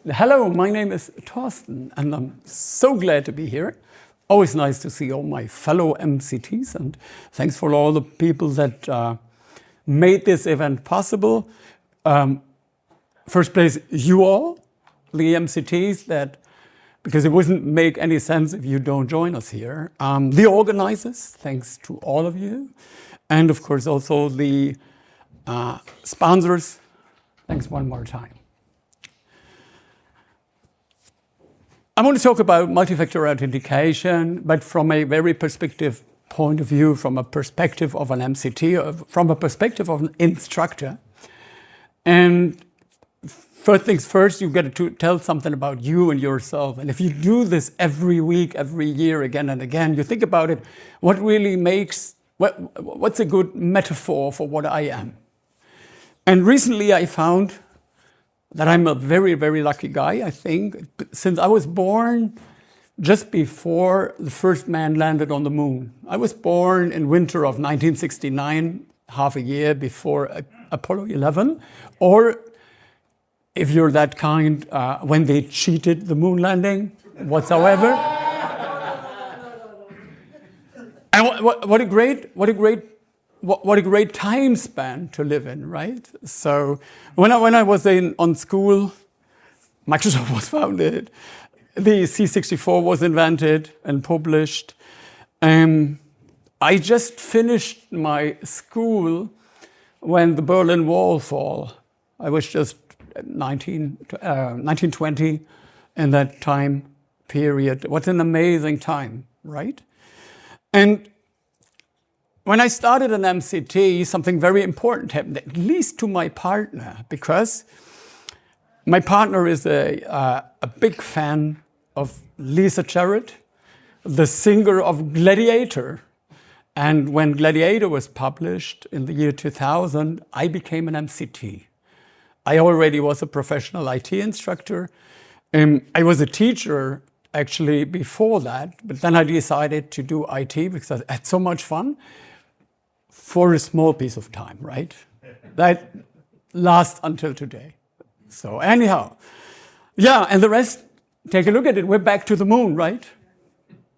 Hello, my name is Thorsten, and I'm so glad to be here. Always nice to see all my fellow MCTs, and thanks for all the people that made this event possible. First place, you all, the MCTs, because it wouldn't make any sense if you don't join us here. The organizers, thanks to all of you. And of course also the sponsors, thanks one more time. I want to talk about multi-factor authentication, but from a very perspective point of view, from a perspective of an MCT, from a perspective of an instructor. And first things first, you get to tell something about you and yourself. And if you do this every week, every year, again and again, you think about it, what really makes, what's a good metaphor for what I am? And recently I found that I'm a very, very lucky guy, I think, since I was born just before the first man landed on the moon. I was born in winter of 1969, half a year before Apollo 11, or if you're that kind, when they cheated the moon landing whatsoever. And what a great time span to live in, right? So when I was on school, Microsoft was founded, the C64 was invented and published. I just finished my school when the Berlin Wall fell. I was just 1920 in that time period. What an amazing time, right? And when I started an MCT, something very important happened, at least to my partner, because my partner is a big fan of Lisa Jarrett, the singer of Gladiator. And when Gladiator was published in the year 2000, I became an MCT. I already was a professional IT instructor. I was a teacher actually before that, but then I decided to do IT because I had so much fun. For a small piece of time, right? That lasts until today. So anyhow, yeah, and the rest, take a look at it. We're back to the moon, right?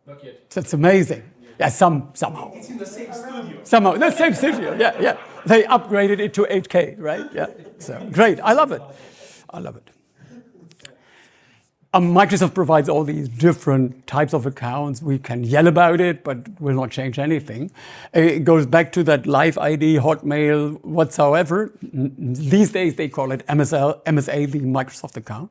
Not yet. That's amazing. Yeah, somehow. It's in the same studio. Somehow, the same studio, yeah. They upgraded it to 8K, right? Yeah, so great, I love it. I love it. Microsoft provides all these different types of accounts. We can yell about it, but will not change anything. It goes back to that Live ID, Hotmail, whatsoever. These days they call it MSA, the Microsoft account.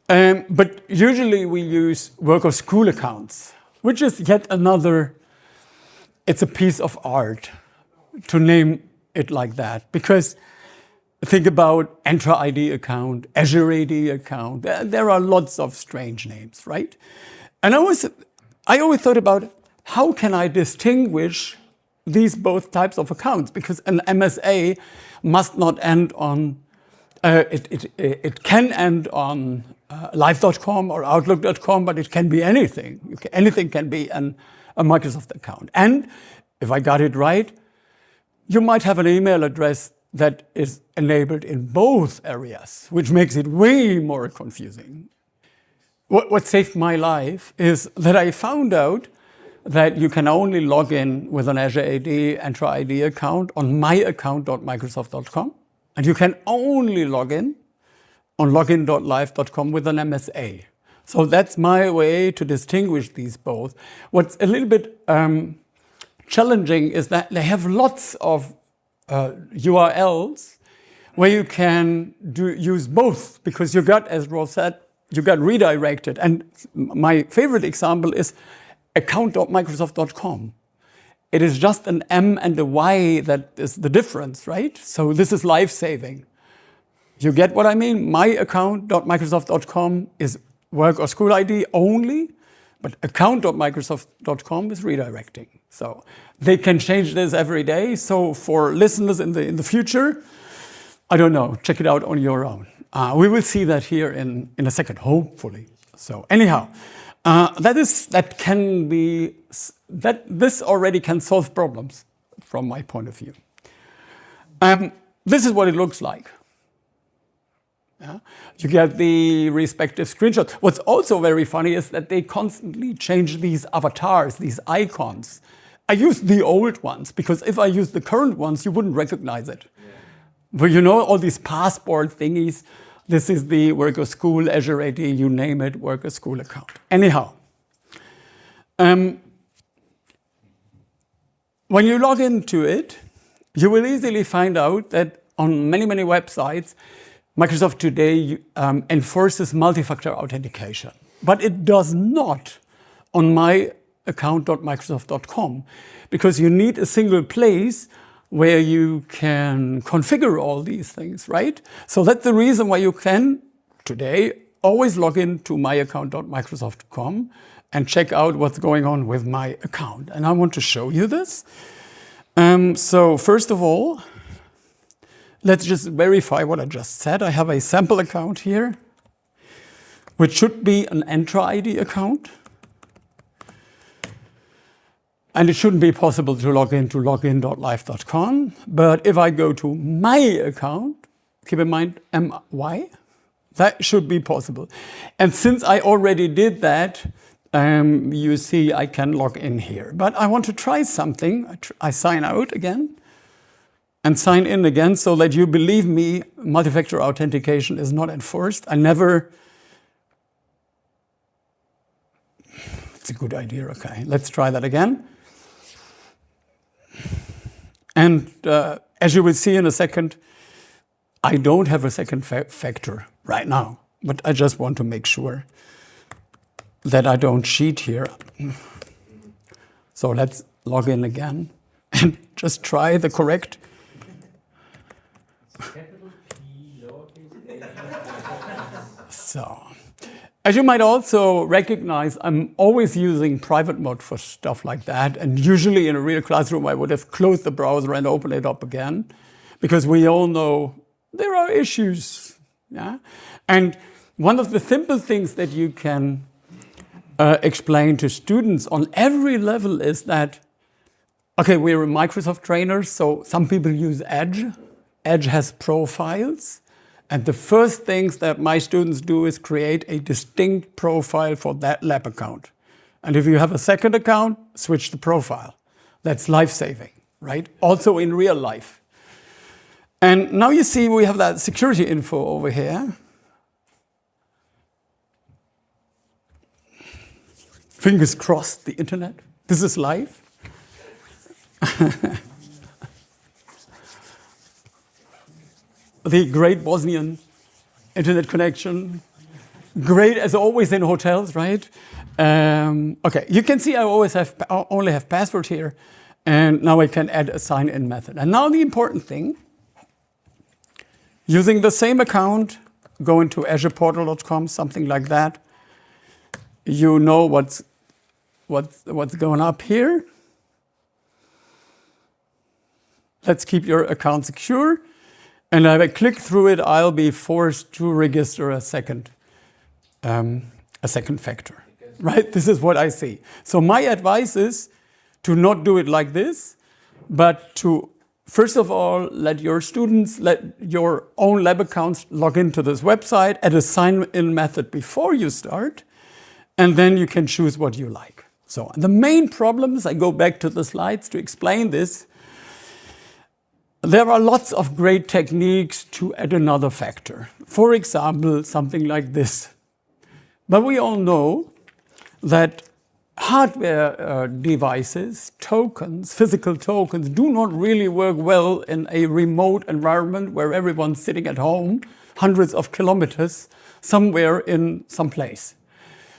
But usually we use work or school accounts, which is yet another, it's a piece of art to name it like that, because think about Entra ID account, Azure AD account. There are lots of strange names, right? And I always thought about how can I distinguish these both types of accounts? Because an MSA must not end on, it can end on live.com or outlook.com, but it can be anything. Anything can be a Microsoft account. And if I got it right, you might have an email address that is enabled in both areas, which makes it way more confusing. What saved my life is that I found out that you can only log in with an Azure AD Entra ID account on myaccount.microsoft.com, and you can only log in on login.live.com with an MSA. So that's my way to distinguish these both. What's a little bit challenging is that they have lots of URLs where you can use both, because you got, as Rolf said, you got redirected. And my favorite example is account.microsoft.com. It is just an M and a Y that is the difference, right? So this is life-saving. You get what I mean? myaccount.microsoft.com is work or school ID only, but account.microsoft.com is redirecting. So they can change this every day. So for listeners in the future, I don't know, check it out on your own. We will see that here in a second, hopefully. So anyhow, this already can solve problems from my point of view. This is what it looks like. Yeah? You get the respective screenshots. What's also very funny is that they constantly change these avatars, these icons. I use the old ones because if I use the current ones, you wouldn't recognize it. Yeah. But you know, all these passport thingies, this is the Worker School, Azure AD, you name it, Worker School account. Anyhow, when you log into it, you will easily find out that on many, many websites, Microsoft today enforces multi-factor authentication. But it does not on myaccount.microsoft.com because you need a single place where you can configure all these things, right? So that's the reason why you can today always log in to myaccount.microsoft.com and check out what's going on with my account. And I want to show you this. So first of all, let's just verify what I just said. I have a sample account here, which should be an Entra ID account. And it shouldn't be possible to log in to login.live.com. But if I go to my account, keep in mind MY, that should be possible. And since I already did that, you see I can log in here. But I want to try something. I sign out again and sign in again so that you believe me, multi-factor authentication is not enforced. It's a good idea, okay. Let's try that again. And as you will see in a second, I don't have a second factor right now, but I just want to make sure that I don't cheat here. So let's log in again and just try the correct. So, as you might also recognize, I'm always using private mode for stuff like that. And usually in a real classroom, I would have closed the browser and opened it up again, because we all know there are issues. Yeah? And one of the simple things that you can explain to students on every level is that, okay, we're Microsoft trainers, so some people use Edge. Edge has profiles. And the first things that my students do is create a distinct profile for that lab account. And if you have a second account, switch the profile. That's life-saving, right? Also in real life. And now you see we have that security info over here. Fingers crossed, the internet. This is live. The great Bosnian internet connection. Great as always in hotels, right? Okay, you can see I only have password here, and now I can add a sign-in method. And now the important thing, using the same account, go into azureportal.com, something like that. You know what's going up here. Let's keep your account secure. And if I click through it, I'll be forced to register a second factor, right? This is what I see. So my advice is to not do it like this, but to, first of all, let your students, let your own lab accounts log into this website, add a sign-in method before you start, and then you can choose what you like. So the main problems, I go back to the slides to explain this. There are lots of great techniques to add another factor. For example, something like this. But we all know that hardware devices, tokens, physical tokens, do not really work well in a remote environment where everyone's sitting at home, hundreds of kilometers, somewhere in some place.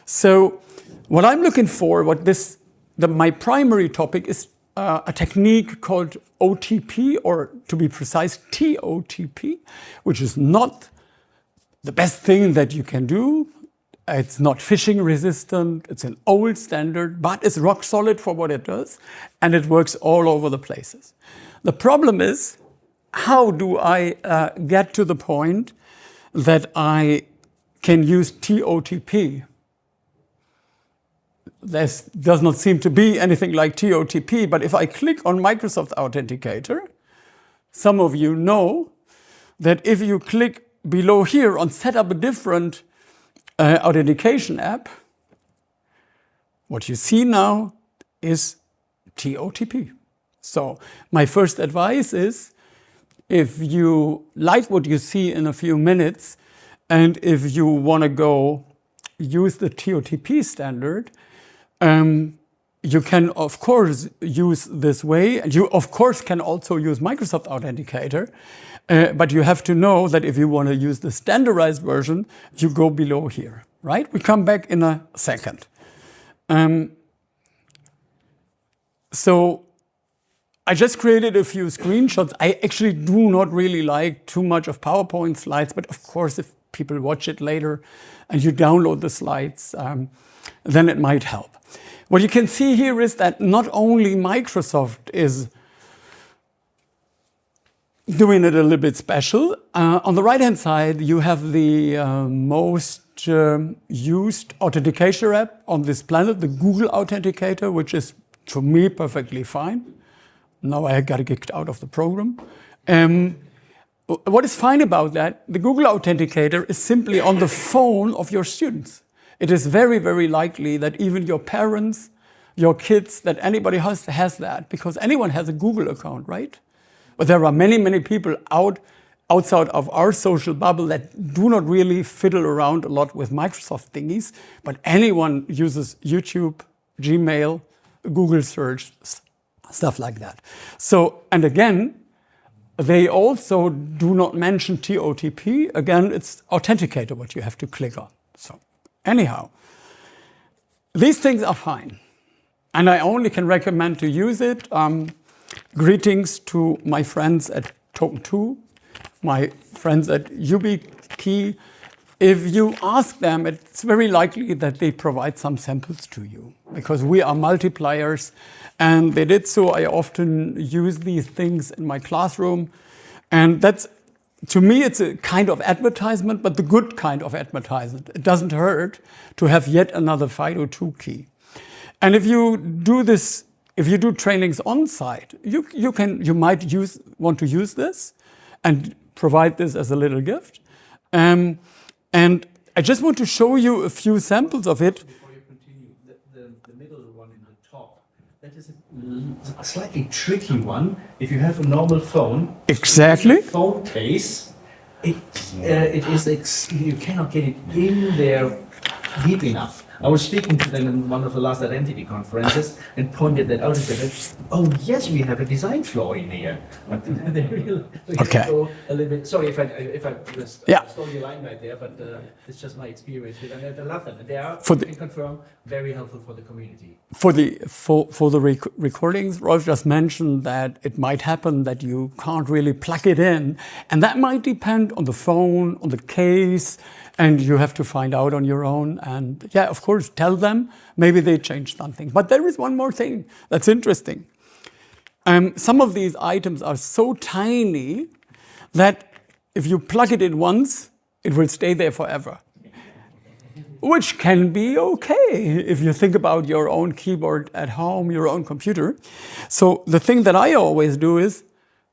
So what I'm looking for, my primary topic is a technique called OTP, or to be precise, TOTP, which is not the best thing that you can do. It's not phishing resistant, it's an old standard, but it's rock solid for what it does, and it works all over the places. The problem is, how do I get to the point that I can use TOTP? There does not seem to be anything like TOTP, but if I click on Microsoft Authenticator, some of you know that if you click below here on set up a different authentication app, what you see now is TOTP. So my first advice is, if you like what you see in a few minutes, and if you want to go use the TOTP standard, you can, of course, use this way. And you, of course, can also use Microsoft Authenticator. But you have to know that if you want to use the standardized version, you go below here, right? We come back in a second. So I just created a few screenshots. I actually do not really like too much of PowerPoint slides, but of course, if people watch it later and you download the slides, then it might help. What you can see here is that not only Microsoft is doing it a little bit special. On the right-hand side, you have the most used authentication app on this planet, the Google Authenticator, which is, to me, perfectly fine. Now I got kicked out of the program. What is fine about that, the Google Authenticator is simply on the phone of your students. It is very, very likely that even your parents, your kids, that anybody has that, because anyone has a Google account, right? But there are many, many people outside of our social bubble that do not really fiddle around a lot with Microsoft thingies, but anyone uses YouTube, Gmail, Google search, stuff like that. So, and again, they also do not mention TOTP. Again, it's Authenticator what you have to click on. So anyhow, these things are fine. And I only can recommend to use it. Greetings to my friends at Token2, my friends at YubiKey. If you ask them, it's very likely that they provide some samples to you, because we are multipliers, and they did so. I often use these things in my classroom, and that's, to me, it's a kind of advertisement, but the good kind of advertisement. It doesn't hurt to have yet another FIDO2 key. And if you do this, if you do trainings on site, you might want to use this and provide this as a little gift. And I just want to show you a few samples of it. Before you continue, the middle one in the top, that is a slightly tricky one. If you have a normal phone, Exactly. phone case, you cannot get it in there deep enough. I was speaking to them in one of the last identity conferences and pointed that out and said, "Oh yes, we have a design flaw in here." But they really Okay. go a little bit. Sorry if I just Yeah. stole your line right there, but it's just my experience with them. And I love them. They are, For I the- can confirm, very helpful for the community. For the recordings, Rolf just mentioned that it might happen that you can't really plug it in, and that might depend on the phone, on the case, and you have to find out on your own. And yeah, of course, tell them. Maybe they change something. But there is one more thing that's interesting. Some of these items are so tiny that if you plug it in once, it will stay there forever. Which can be okay if you think about your own keyboard at home, your own computer. So the thing that I always do is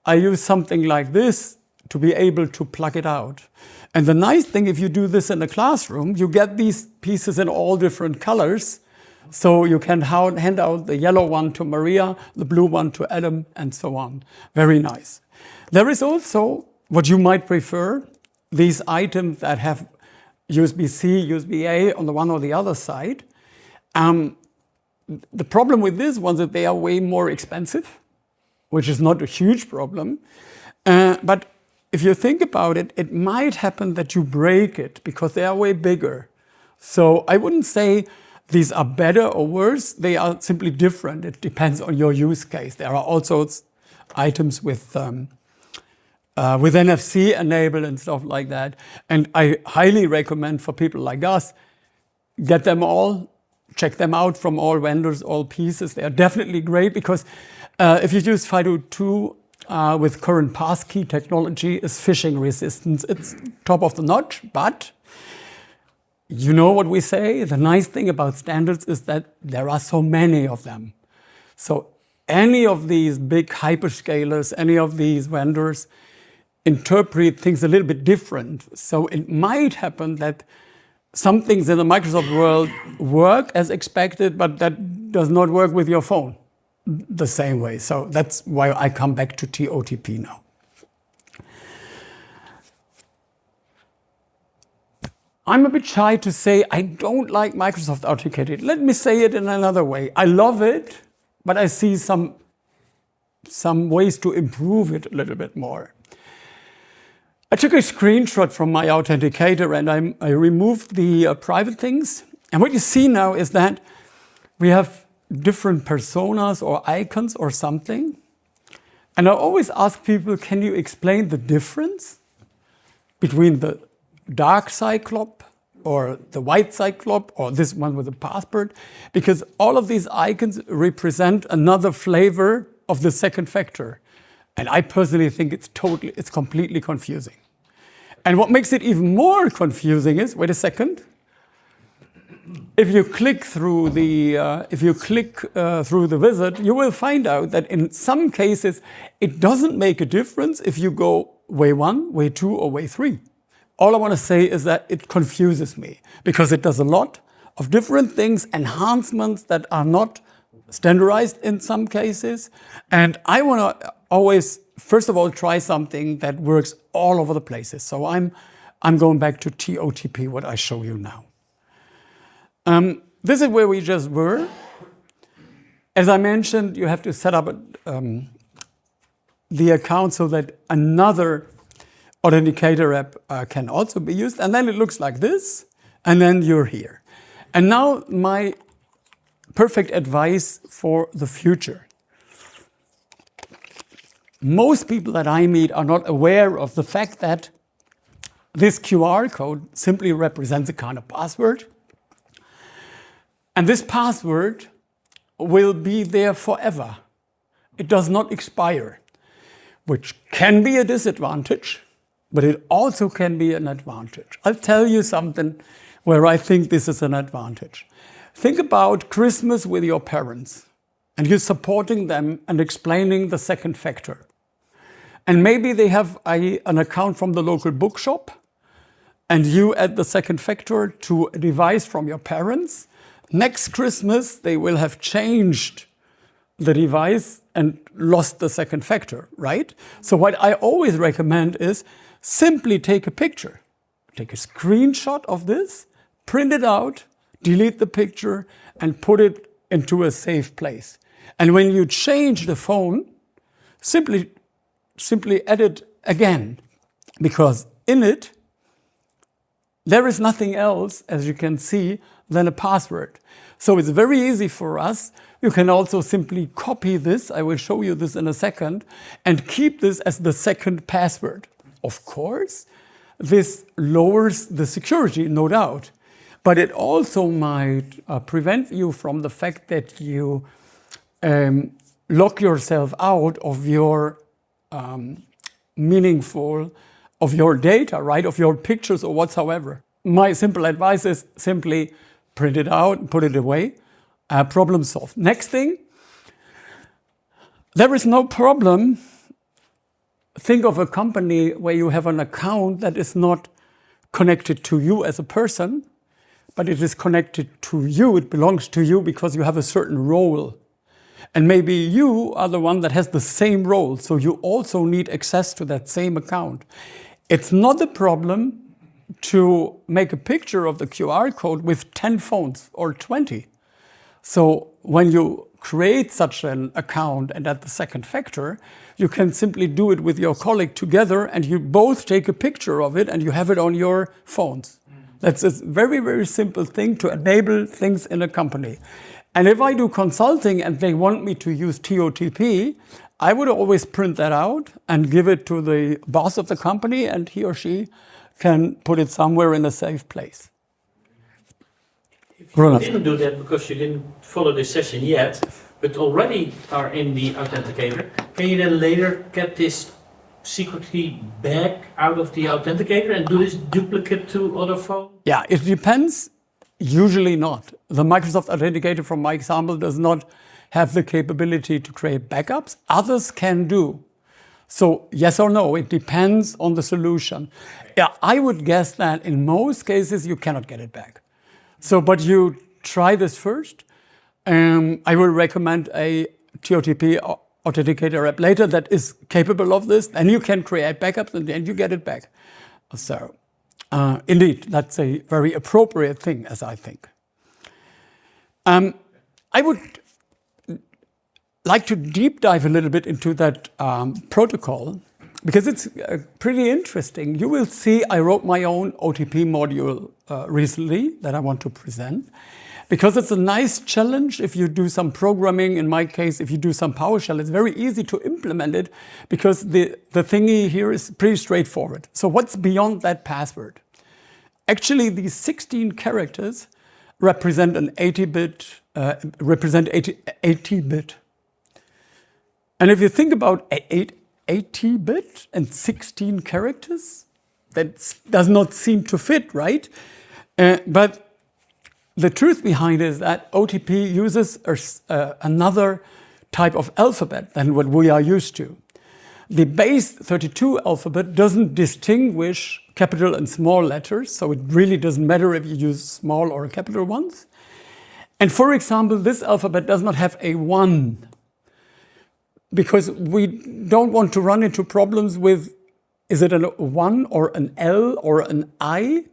I use something like this to be able to plug it out. And the nice thing, if you do this in a classroom, you get these pieces in all different colors. So you can hand out the yellow one to Maria, the blue one to Adam, and so on. Very nice. There is also what you might prefer, these items that have USB-C, USB-A on the one or the other side. The problem with these ones is that they are way more expensive, which is not a huge problem. But if you think about it, it might happen that you break it because they are way bigger. So I wouldn't say these are better or worse. They are simply different. It depends on your use case. There are also items with NFC enabled and stuff like that. And I highly recommend for people like us, get them all, check them out from all vendors, all pieces. They are definitely great because if you use FIDO2 with current passkey technology, is phishing resistance. It's top of the notch, but you know what we say? The nice thing about standards is that there are so many of them. So any of these big hyperscalers, any of these vendors, interpret things a little bit different. So it might happen that some things in the Microsoft world work as expected, but that does not work with your phone the same way. So that's why I come back to TOTP now. I'm a bit shy to say I don't like Microsoft Authenticator. Let me say it in another way. I love it, but I see some ways to improve it a little bit more. I took a screenshot from my Authenticator and I removed the private things. And what you see now is that we have different personas or icons or something. And I always ask people, can you explain the difference between the dark Cyclop or the white Cyclop or this one with a passport? Because all of these icons represent another flavor of the second factor. And I personally think it's completely confusing. And what makes it even more confusing is, wait a second, if you click through the wizard, you will find out that in some cases it doesn't make a difference if you go way 1, way 2, or way 3. All I want to say is that it confuses me because it does a lot of different things, enhancements that are not standardized in some cases. And I want to always, first of all, try something that works all over the places. So I'm going back to TOTP, what I show you now. This is where we just were. As I mentioned, you have to set up the account so that another Authenticator app can also be used. And then it looks like this, and then you're here. And now my perfect advice for the future. Most people that I meet are not aware of the fact that this QR code simply represents a kind of password. And this password will be there forever. It does not expire, which can be a disadvantage, but it also can be an advantage. I'll tell you something where I think this is an advantage. Think about Christmas with your parents, and you're supporting them and explaining the second factor. And maybe they have an account from the local bookshop, and you add the second factor to a device from your parents. Next Christmas, they will have changed the device and lost the second factor, right? So what I always recommend is simply take a picture. Take a screenshot of this, print it out, delete the picture, and put it into a safe place. And when you change the phone, simply edit again, because in it, there is nothing else, as you can see, than a password. So it's very easy for us. You can also simply copy this, I will show you this in a second, and keep this as the second password. Of course, this lowers the security, no doubt, but it also might prevent you from the fact that you lock yourself out of your of your data, right? Of your pictures or whatsoever. My simple advice is simply print it out, put it away, problem solved. Next thing, there is no problem. Think of a company where you have an account that is not connected to you as a person, but it is connected to you, it belongs to you because you have a certain role. And maybe you are the one that has the same role, so you also need access to that same account. It's not a problem to make a picture of the QR code with 10 phones or 20. So when you create such an account and add the second factor, you can simply do it with your colleague together and you both take a picture of it and you have it on your phones. That's a very, very simple thing to enable things in a company. And if I do consulting and they want me to use TOTP, I would always print that out and give it to the boss of the company, and he or she can put it somewhere in a safe place. If you didn't do that because you didn't follow this session yet, but already are in the Authenticator, can you then later get this secret key back out of the Authenticator and do this duplicate to other phones? Yeah, it depends. Usually not. The Microsoft Authenticator, from my example, does not have the capability to create backups. Others can do. So yes or no, it depends on the solution. Yeah, I would guess that in most cases you cannot get it back. So, but you try this first. I will recommend a TOTP authenticator app later that is capable of this, and you can create backups and then you get it back. So, indeed, that's a very appropriate thing, as I think. I would like to deep dive a little bit into that protocol because it's pretty interesting. You will see I wrote my own OTP module recently that I want to present because it's a nice challenge if you do some programming. In my case, if you do some PowerShell, it's very easy to implement it because the thingy here is pretty straightforward. So what's beyond that password? Actually, these 16 characters represent an 80-bit, 80-bit. And if you think about 80-bit and 16 characters, that does not seem to fit, right? But the truth behind it is that OTP uses another type of alphabet than what we are used to. The base 32 alphabet doesn't distinguish capital and small letters, so it really doesn't matter if you use small or capital ones. And for example, this alphabet does not have a 1 because we don't want to run into problems with, is it a 1 or an L or an I?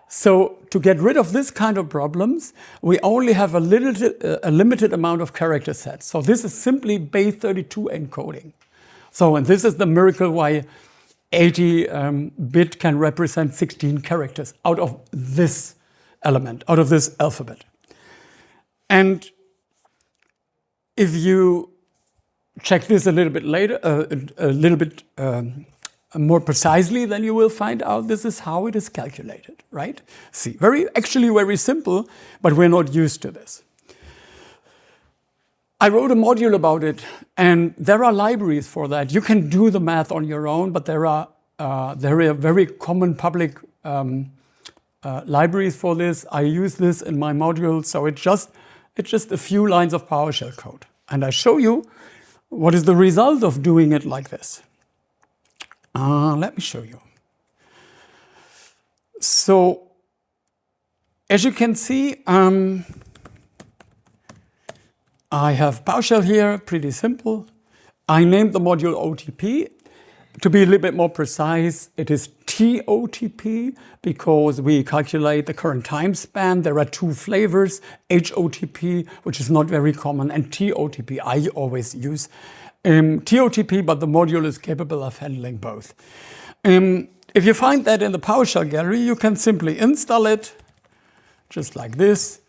So to get rid of this kind of problems, we only have a limited amount of character sets. So this is simply base 32 encoding. So, and this is the miracle why 80-bit can represent 16 characters out of this element, out of this alphabet. And if you check this a little bit later, a little bit more precisely, then you will find out this is how it is calculated, right? See, actually very simple, but we're not used to this. I wrote a module about it, and there are libraries for that. You can do the math on your own, but there are very common public libraries for this. I use this in my module, so it's just a few lines of PowerShell code. And I show you what is the result of doing it like this. Let me show you. So, as you can see, I have PowerShell here, pretty simple. I named the module OTP. To be a little bit more precise, it is TOTP because we calculate the current time span. There are two flavors, HOTP, which is not very common, and TOTP. I always use TOTP, but the module is capable of handling both. If you find that in the PowerShell gallery, you can simply install it, just like this.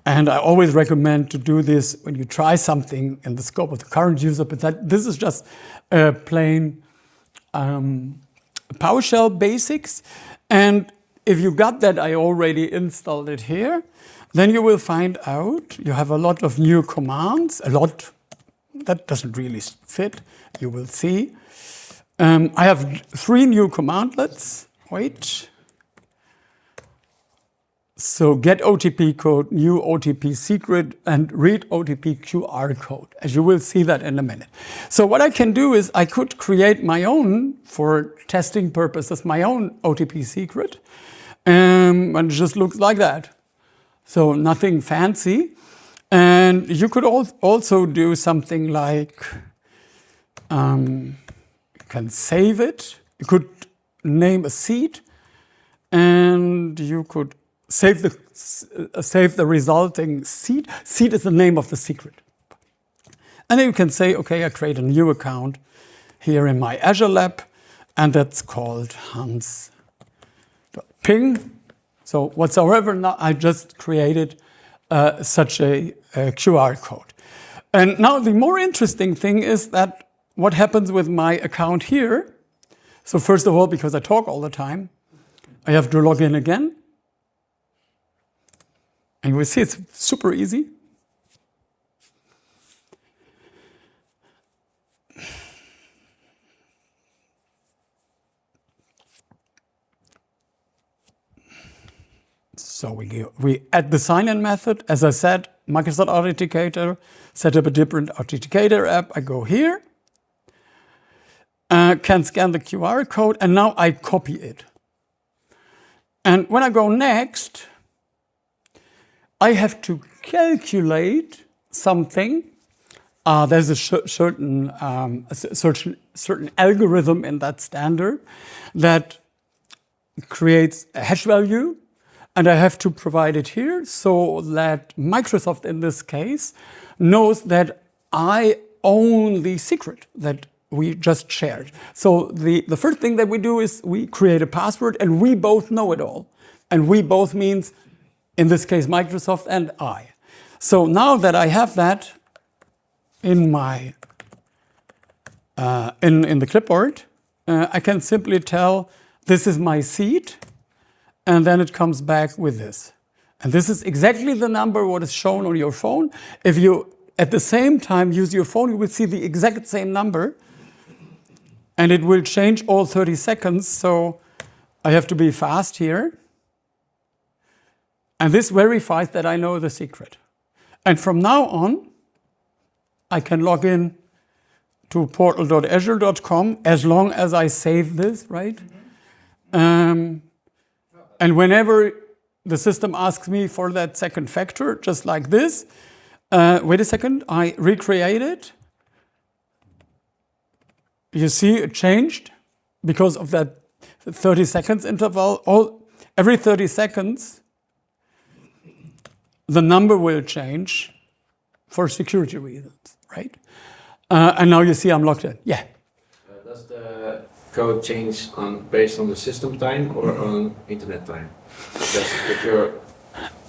And I always recommend to do this when you try something in the scope of the current user, but this is just plain PowerShell basics. And if you got that, I already installed it here, then you will find out you have a lot of new commands, a lot that doesn't really fit, you will see. I have 3 new commandlets, wait. So get OTP code, new OTP secret, and read OTP QR code, as you will see that in a minute. So what I can do is I could create my own, for testing purposes, my own OTP secret, and it just looks like that. So nothing fancy. And you could also do something like, you can save it, you could name a seed, and you could save the resulting seed. Seed is the name of the secret. And then you can say, okay, I create a new account here in my Azure lab, and that's called Hans.ping. So whatsoever, now I just created such a QR code. And now the more interesting thing is that what happens with my account here. So first of all, because I talk all the time, I have to log in again. And you will see it's super easy. So we add the sign-in method. As I said, Microsoft Authenticator, set up a different Authenticator app. I go here. can scan the QR code, and now I copy it. And when I go next, I have to calculate something. There's a certain algorithm in that standard that creates a hash value, and I have to provide it here so that Microsoft, in this case, knows that I own the secret that we just shared. So the first thing that we do is we create a password, and we both know it all. And we both means, in this case, Microsoft and I. So now that I have that in my in the clipboard, I can simply tell this is my seed, and then it comes back with this. And this is exactly the number what is shown on your phone. If you at the same time use your phone, you will see the exact same number, and it will change all 30 seconds. So I have to be fast here. And this verifies that I know the secret. And from now on, I can log in to portal.azure.com as long as I save this, right? And whenever the system asks me for that second factor, just like this, wait a second, I recreate it. You see it changed because of that 30 seconds interval. Every 30 seconds, the number will change for security reasons, right? And now you see I'm logged in. Yeah. Does the code change based on the system time or on internet time? Because if your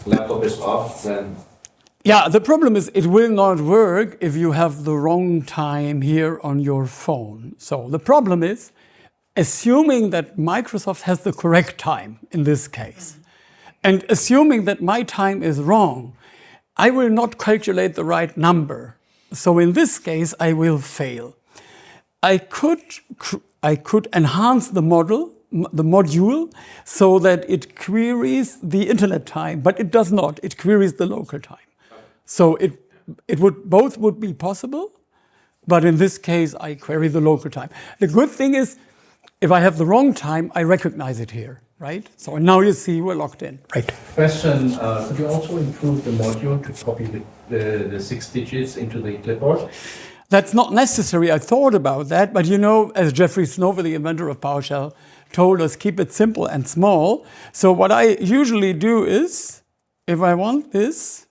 laptop is off, then... Yeah, the problem is it will not work if you have the wrong time here on your phone. So the problem is, assuming that Microsoft has the correct time in this case, and assuming that my time is wrong, I will not calculate the right number. So in this case, I will fail. I could enhance the module, so that it queries the internet time, but it does not. It queries the local time. So both would be possible, but in this case, I query the local time. The good thing is, if I have the wrong time, I recognize it here, right? So now you see we're logged in. Right. Question, could you also improve the module to copy the 6 digits into the clipboard? That's not necessary. I thought about that, but you know, as Jeffrey Snover, the inventor of PowerShell, told us, keep it simple and small. So what I usually do is, if I want this,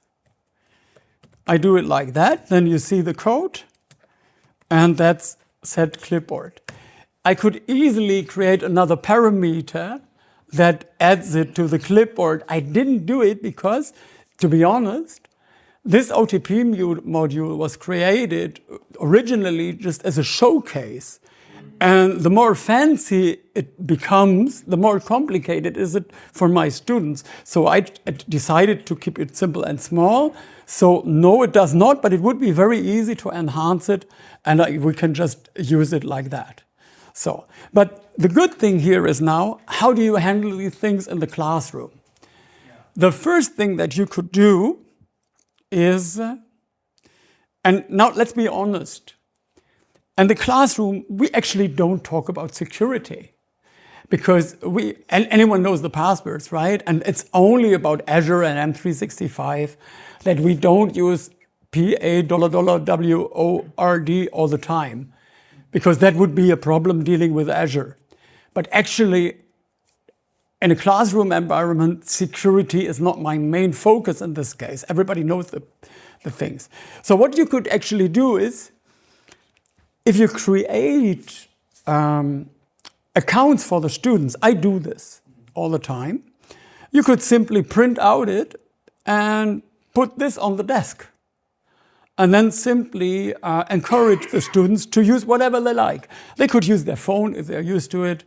I do it like that. Then you see the code, and that's set clipboard. I could easily create another parameter that adds it to the clipboard. I didn't do it because, to be honest, this OTP module was created originally just as a showcase. And the more fancy it becomes, the more complicated is it for my students. So I decided to keep it simple and small. So no, it does not, but it would be very easy to enhance it, and we can just use it like that. So, but the good thing here is now, how do you handle these things in the classroom? The first thing that you could do is, and now let's be honest, in the classroom, we actually don't talk about security because anyone knows the passwords, right? And it's only about Azure and M365 that we don't use PA$WORD all the time, because that would be a problem dealing with Azure. But actually, in a classroom environment, security is not my main focus in this case. Everybody knows the things. So what you could actually do is, if you create accounts for the students, I do this all the time, you could simply print out it and put this on the desk. And then simply encourage the students to use whatever they like. They could use their phone if they're used to it,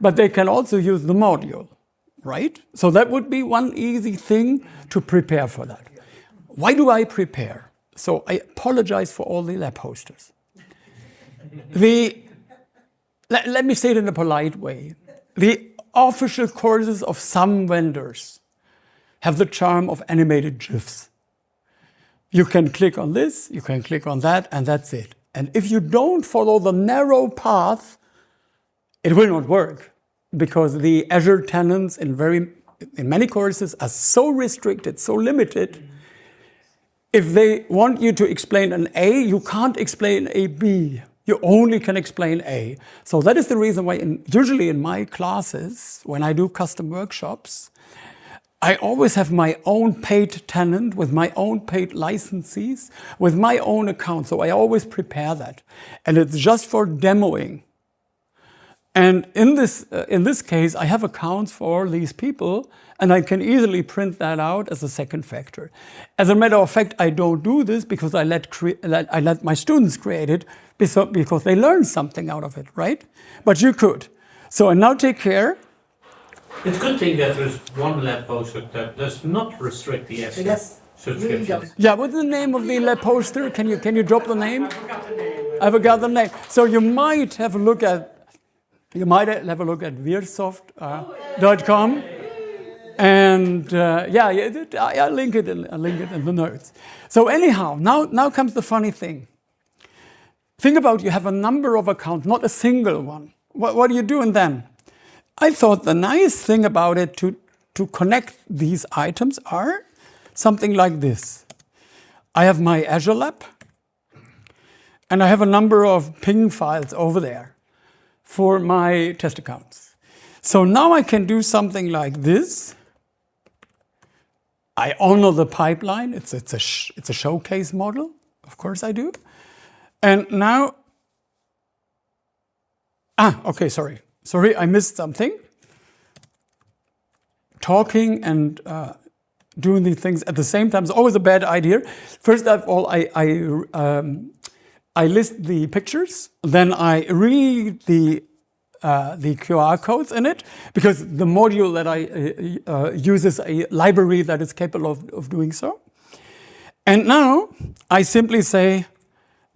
but they can also use the module, right? So that would be one easy thing to prepare for that. Why do I prepare? So I apologize for all the lab hosters. Let me say it in a polite way. The official courses of some vendors have the charm of animated GIFs. You can click on this, you can click on that, and that's it. And if you don't follow the narrow path it will not work because the Azure tenants in many courses are so restricted, so limited. If they want you to explain an A, you can't explain a B. You only can explain A. So that is the reason why usually in my classes, when I do custom workshops, I always have my own paid tenant with my own paid licensees, with my own account. So I always prepare that. And it's just for demoing. And in this case, I have accounts for these people, and I can easily print that out as a second factor. As a matter of fact, I don't do this because I let my students create it because they learn something out of it, right? But you could. So, and now take care. It's a good thing that there's one lab poster that does not restrict the access That's really subscriptions. dumb. Yeah, what's the name of the lab poster? Can you drop the name? I forgot the name. So you might have a look at Wirsoft.com. And I'll link it in the notes. So anyhow, now comes the funny thing. Think about you have a number of accounts, not a single one. What are you doing then? I thought the nice thing about it to connect these items are something like this. I have my Azure Lab, and I have a number of ping files over there for my test accounts. So now I can do something like this. I honor the pipeline. It's a showcase model. Of course I do. And now, okay, sorry, I missed something. Talking and doing these things at the same time is always a bad idea. First of all, I list the pictures, then I read the QR codes in it, because the module that I use is a library that is capable of doing so. And now I simply say,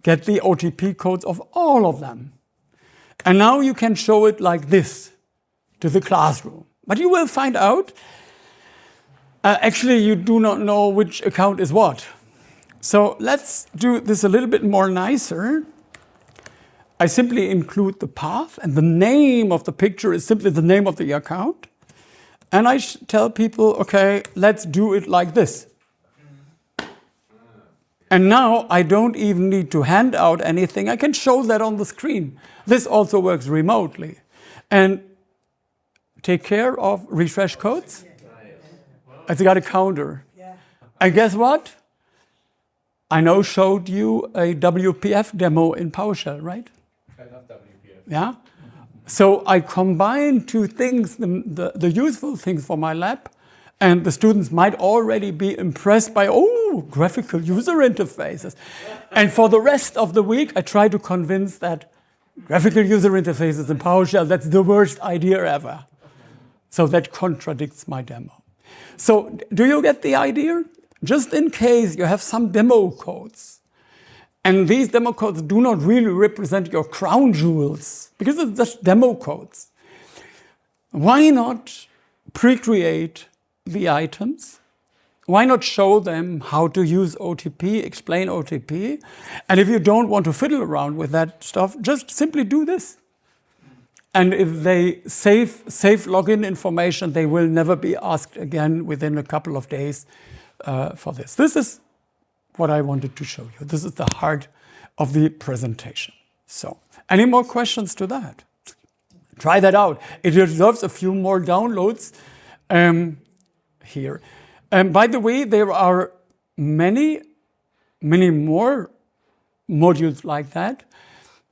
get the OTP codes of all of them. And now you can show it like this to the classroom. But you will find out, actually you do not know which account is what. So let's do this a little bit more nicer. I simply include the path, and the name of the picture is simply the name of the account. And I tell people, okay, let's do it like this. And now I don't even need to hand out anything. I can show that on the screen. This also works remotely. And take care of refresh codes. It's got a counter. And guess what? I now showed you a WPF demo in PowerShell, right? I love WPF. Yeah. So I combine two things, the useful things for my lab, and the students might already be impressed by, graphical user interfaces. And for the rest of the week, I try to convince that graphical user interfaces in PowerShell, that's the worst idea ever. So that contradicts my demo. So do you get the idea? Just in case you have some demo codes, and these demo codes do not really represent your crown jewels, because it's just demo codes. Why not pre-create the items? Why not show them how to use OTP, explain OTP? And if you don't want to fiddle around with that stuff, just simply do this. And if they save login information, they will never be asked again within a couple of days for this. This is what I wanted to show you. This is the heart of the presentation. So, any more questions to that? Try that out. It deserves a few more downloads here. By the way, there are many more modules like that.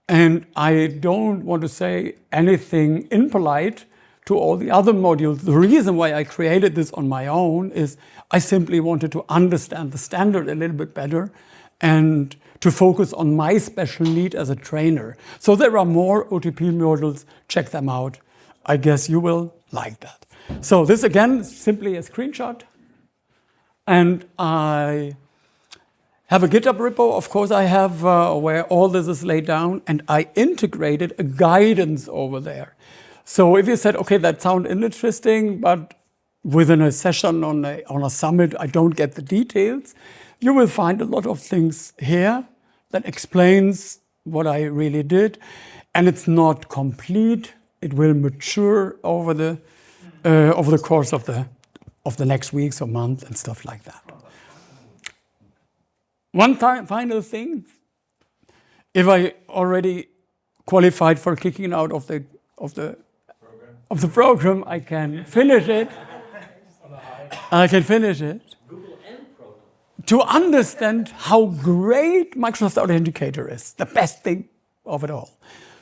And I don't want to say anything impolite to all the other modules. The reason why I created this on my own is I simply wanted to understand the standard a little bit better and to focus on my special need as a trainer. So there are more OTP modules. Check them out. I guess you will like that. So this again is simply a screenshot. And I have a GitHub repo, of course I have, where all this is laid down, and I integrated a guidance over there. So if you said, okay, that sounds interesting, but within a session on a summit, I don't get the details, you will find a lot of things here that explains what I really did. And it's not complete. it will mature over the course of the next weeks or month and stuff like that. One final thing, if I already qualified for kicking out of the program, I can finish it. I can finish it. Google and Proton. To understand how great Microsoft Authenticator is, the best thing of it all,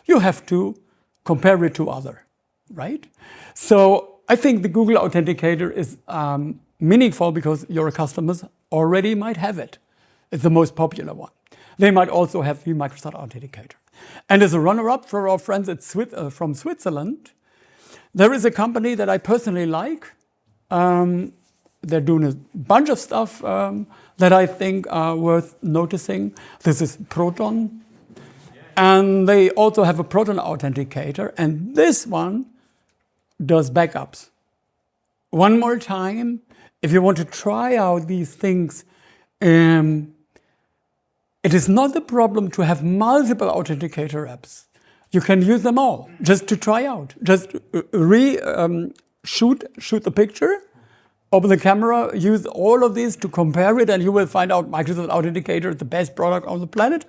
you have to compare it to other, right? So I think the Google Authenticator is meaningful because your customers already might have it. It's the most popular one. They might also have the Microsoft Authenticator. And as a runner-up for our friends from Switzerland, there is a company that I personally like. They're doing a bunch of stuff that I think are worth noticing. This is Proton. And they also have a Proton Authenticator. And this one does backups. One more time, if you want to try out these things, it is not a problem to have multiple authenticator apps. You can use them all just to try out. Just shoot the picture, open the camera, use all of these to compare it, and you will find out Microsoft Authenticator is the best product on the planet.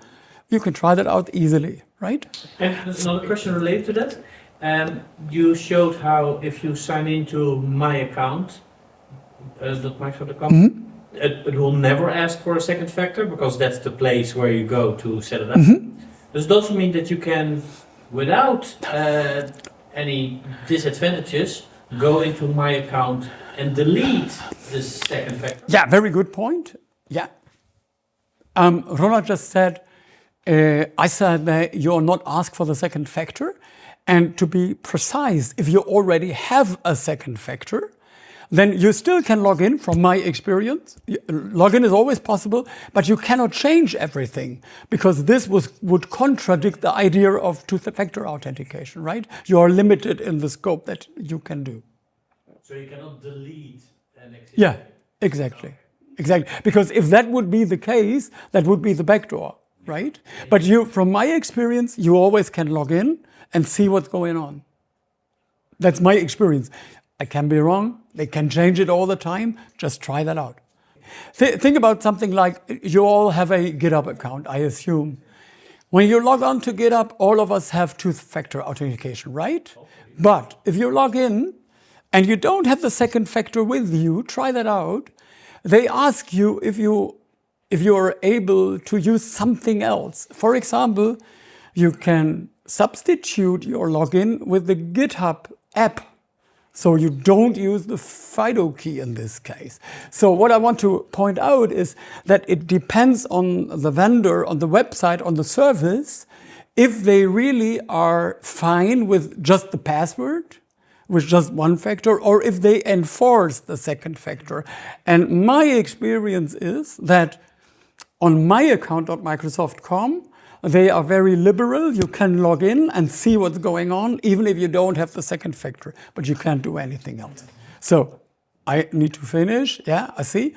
You can try that out easily, right? And another question related to that. You showed how if you sign into my account, .microsoft.com, it will never ask for a second factor because that's the place where you go to set it up. Does it also mean that you can, without any disadvantages, go into my account and delete this second factor? Yeah, very good point. Yeah. Ronald just said, I said that you're not asked for the second factor. And to be precise, if you already have a second factor, then you still can log in from my experience. Login is always possible, but you cannot change everything because this would contradict the idea of two-factor authentication, right? You are limited in the scope that you can do. So you cannot delete an existing. Yeah, exactly. Exactly. Because if that would be the case, that would be the backdoor, right? But you, from my experience, you always can log in and see what's going on. That's my experience. I can be wrong. They can change it all the time. Just try that out. Think about something like you all have a GitHub account, I assume. When you log on to GitHub, all of us have two-factor authentication, right? But if you log in and you don't have the second factor with you, try that out. They ask you if you are able to use something else. For example, you can substitute your login with the GitHub app. So you don't use the FIDO key in this case. So what I want to point out is that it depends on the vendor, on the website, on the service, if they really are fine with just the password, with just one factor, or if they enforce the second factor. And my experience is that on my account at Microsoft.com, they are very liberal. You can log in and see what's going on, even if you don't have the second factor, but you can't do anything else. So I need to finish. Yeah, I see.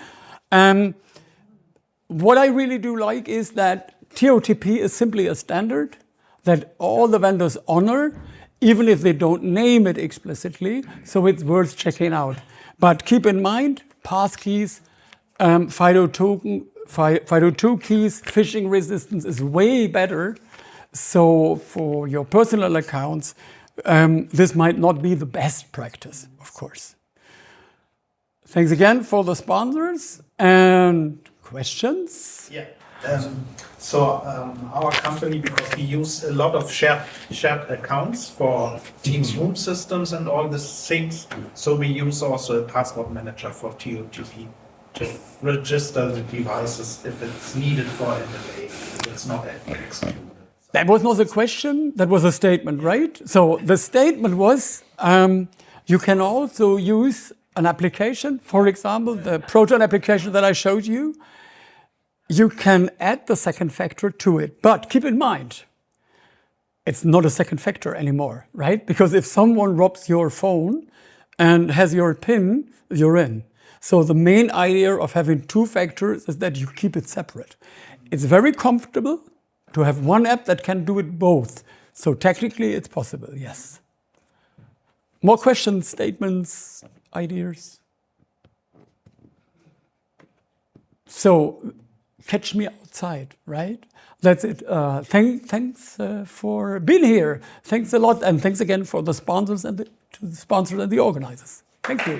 What I really do like is that TOTP is simply a standard that all the vendors honor, even if they don't name it explicitly. So it's worth checking out. But keep in mind, passkeys, FIDO token, FIDO2 keys, phishing resistance is way better. So for your personal accounts, this might not be the best practice, of course. Thanks again for the sponsors and questions. Yeah. Our company, because we use a lot of shared accounts for Teams room systems and all these things, so we use also a password manager for TOTP. To register the devices if it's needed for MFA, if it's not executed. That was not a question, that was a statement, right? So the statement was, you can also use an application, for example, the Proton application that I showed you. You can add the second factor to it, but keep in mind, it's not a second factor anymore, right? Because if someone robs your phone and has your PIN, you're in. So the main idea of having two factors is that you keep it separate. It's very comfortable to have one app that can do it both. So technically it's possible, yes. More questions, statements, ideas? So, catch me outside, right? That's it. Thanks for being here. Thanks a lot, and thanks again for the sponsors and to the sponsors and the organizers. Thank you.